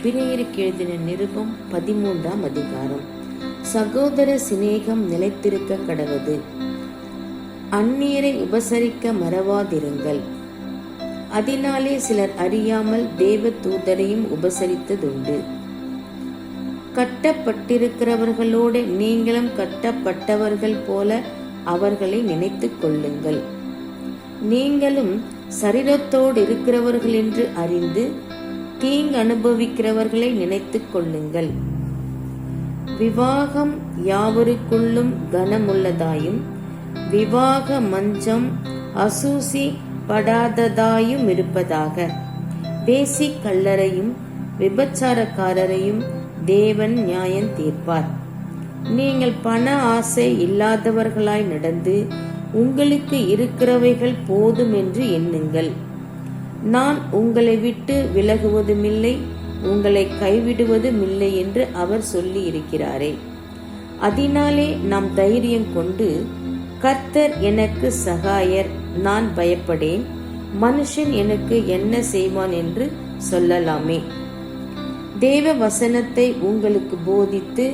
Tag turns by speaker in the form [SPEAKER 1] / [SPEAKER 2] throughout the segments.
[SPEAKER 1] எபிரேயருக்கு எழுதின நிருபம் 13ஆம் அதிகாரம். சகோதர சிநேகம் நிலைத்திருக்க கடவது. அந்நியரை உபசரிக்க மறவாதிருங்கள். அதனாலே சிலர் அறியாமல் தேவ தூதரையும் உபசரித்ததுண்டு. கட்டப்பட்டிருக்கிறவர்களோடு நீங்களும் கட்டப்பட்டவர்கள் போல அவர்களை நினைத்துக் கொள்ளுங்கள். நீங்களும் சரீரத்தோடு இருக்கிறவர்கள் என்று அறிந்து தீங்கு அனுபவிக்கிறவர்களை நினைத்துக் கொள்ளுங்கள். விவாகம் யாவருக்குள்ளும் கனமுள்ளதாயும் விவாக மஞ்சம் அசூசி படாததாயும் இருப்பதாக. வேசி கள்ளரையும் விபச்சாரக்காரரையும் தேவன் நியாயம் தீர்ப்பார். நீங்கள் பண ஆசை இல்லாதவர்களாய் நடந்து உங்களுக்கு இருக்கிறவைகள் போதும் என்று எண்ணுங்கள். நான் உங்களை விட்டு விலகுவதுமில்லை, உங்களை கைவிடுவதுமில்லை என்று அவர் சொல்லி இருக்கிறாரே. அதனாலே நாம் தைரியம் கொண்டு, கர்த்தர் எனக்கு சகாயர், நான் பயப்படேன், மனுஷன் எனக்கு என்ன செய்வான் என்று சொல்லலாமே. தேவ வசனத்தை உங்களுக்கு போதித்து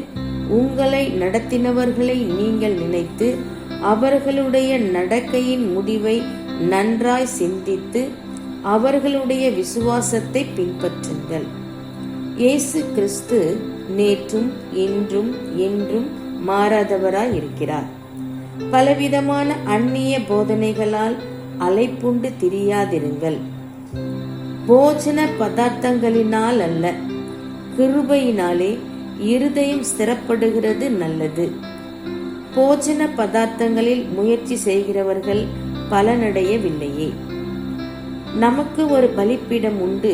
[SPEAKER 1] உங்களை நடத்தினவர்களை நீங்கள் நினைத்து அவர்களுடைய நடக்கையின் முடிவை நன்றாய் சிந்தித்து அவர்களுடைய விசுவாசத்தை பின்பற்றுங்கள். இயேசு கிறிஸ்து நேற்றும் இன்றும் என்றும் மாறாதவராய் இருக்கிறார். பலவிதமான அந்நிய போதனைகளால் அலைப்புண்டு திரியாதிருங்கள். போஜன பதார்த்தங்களினால் அல்ல, கிருபையினாலே இருதயம் ஸ்திரப்படுகிறது நல்லது. போஜன பதார்த்தங்களில் முயற்சி செய்கிறவர்கள் பலனடையவில்லையே. நமக்கு ஒரு பலிப்பீடம் உண்டு,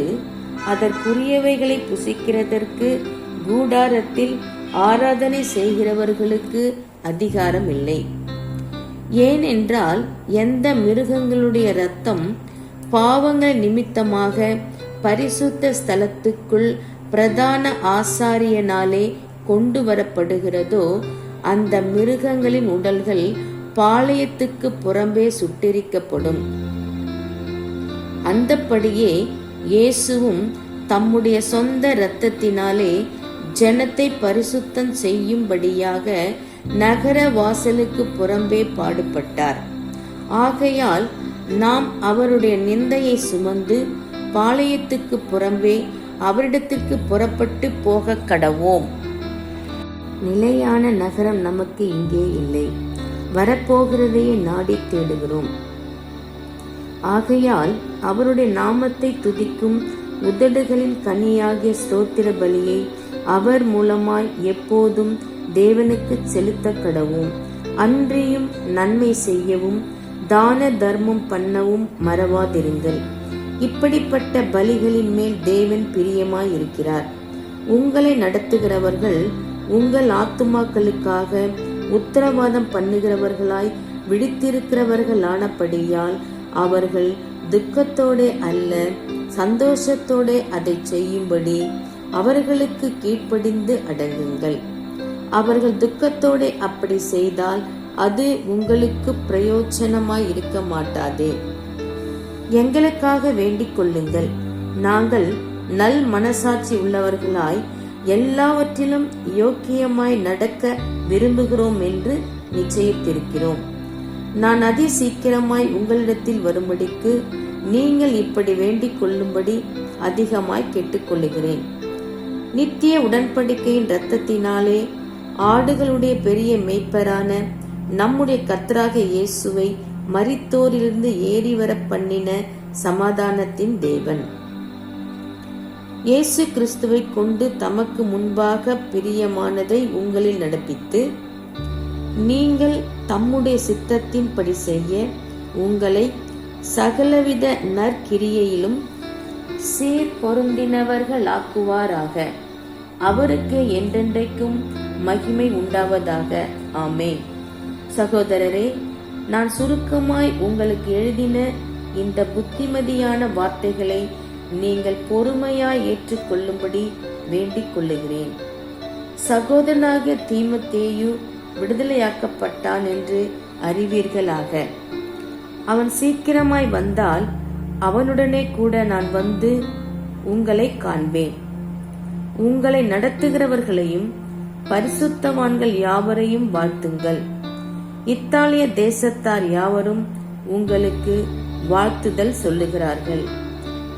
[SPEAKER 1] அதற்குரியவைகளை புசிக்கிறதற்கு கூடாரத்தில் ஆராதனை செய்கிறவர்களுக்கு அதிகாரம் இல்லை. ஏனென்றால் எந்த மிருகங்களுடைய இரத்தம் பாவங்கள் நிமித்தமாக பரிசுத்த ஸ்தலத்துக்குள் பிரதான ஆசாரியனாலே கொண்டு வரப்படுகிறதோ, அந்த மிருகங்களின் உடல்கள் பாளையத்துக்கு புறம்பே சுட்டெரிக்கப்படும். அந்தப்படியே இயேசுவும் தம்முடைய சொந்த இரத்தத்தினாலே ஜனத்தை பரிசுத்தம் செய்யும்படியாக நகர வாசலுக்கு புறம்பே பாடுபட்டார். ஆகையால் நாம் அவருடைய நிந்தையை சுமந்து பாளையத்துக்கு புறம்பே அவரிடத்திற்கு புறப்பட்டு போக கடவோம். நிலையான நகரம் நமக்கு இங்கே இல்லை, வரப்போகிறதையே நாடி தேடுகிறோம். ஆகையால் அவருடைய நாமத்தை துதிக்கும் உதடுகளின் கனியாகிய ஸ்தோத்திர பலியை அவர் மூலமாய் எப்போதும் தேவனுக்கு செலுத்த கடவும். அன்றியும் நன்மை செய்யவும் தான தர்மம் பண்ணவும் மறவாதிருங்கள். இப்படிப்பட்ட பலிகளின் மேல் தேவன் பிரியமாய் இருக்கிறார். உங்களை நடத்துகிறவர்கள் உங்கள் ஆத்துமாக்களுக்காக உத்தரவாதம் பண்ணுகிறவர்களாய் விழித்திருக்கிறவர்களானபடியால் அவர்கள் துக்கத்தோடே அல்ல, சந்தோஷத்தோடே அதை செய்யும்படி அவர்களுக்கு கீழ்ப்படிந்து அடங்குங்கள். அவர்கள் துக்கத்தோடே அப்படி செய்தால் அது உங்களுக்கு பிரயோஜனமாய் இருக்க மாட்டாதே. எங்களுக்காக வேண்டிக் கொள்ளுங்கள். நாங்கள் நல் மனசாட்சி உள்ளவர்களாய் எல்லாவற்றிலும் யோக்கியமாய் நடக்க விரும்புகிறோம் என்று நிச்சயித்திருக்கிறோம். நான் அதி சீக்கிரமாய் உங்களிடத்தில் வரும்படிக்கு நீங்கள் இப்படி வேண்டிக் கொள்ளும்படி அதிகமாய் கேட்டுக்கொள்ளுகிறேன். நித்திய உடன்படிக்கையின் இரத்தத்தினாலே ஆடுகளுடைய பெரிய மேய்ப்பரான நம்முடைய கர்த்தராகிய இயேசுவை மரித்தோரிலிருந்து ஏறி வர பண்ணின சமாதானத்தின் தேவன், இயேசு கிறிஸ்துவை கொண்டு தமக்கு முன்பாக பிரியமானதை உங்களில் நடப்பித்து நீங்கள் தம்முடைய சித்தத்தின்படி செய்ய உங்களை சகலவித நற்கிரியையிலும் சீர் பொருந்தினவர்களாக்குவாராக. அவருக்கு என்றென்றைக்கும் மகிமை உண்டாவதாக. ஆமென். சகோதரரே, நான் சுருக்கமாய் உங்களுக்கு எழுதின இந்த புத்திமதியான வார்த்தைகளை நீங்கள் பொறுமையாய் ஏற்றுக்கொள்ளும்படி வேண்டிக் கொள்ளுகிறேன். சகோதரனாகிய தீமோத்தேயு விடுதலையாக்கப்பட்டான் என்று அறிவீர்களாக. அவன் சீக்கிரமாய் வந்தால் அவனுடனே கூட நான் வந்து உங்களை காண்பேன். உங்களை நடத்துகிறவர்களையும் பரிசுத்தவான்கள் யாவரையும் வாழ்த்துங்கள். இத்தாலிய தேசத்தார் யாவரும் உங்களுக்கு வாழ்த்துதல் சொல்லுகிறார்கள்.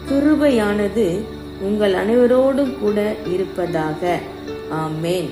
[SPEAKER 1] கிருபையானது உங்கள் அனைவரோடும் கூட இருப்பதாக. ஆமேன்.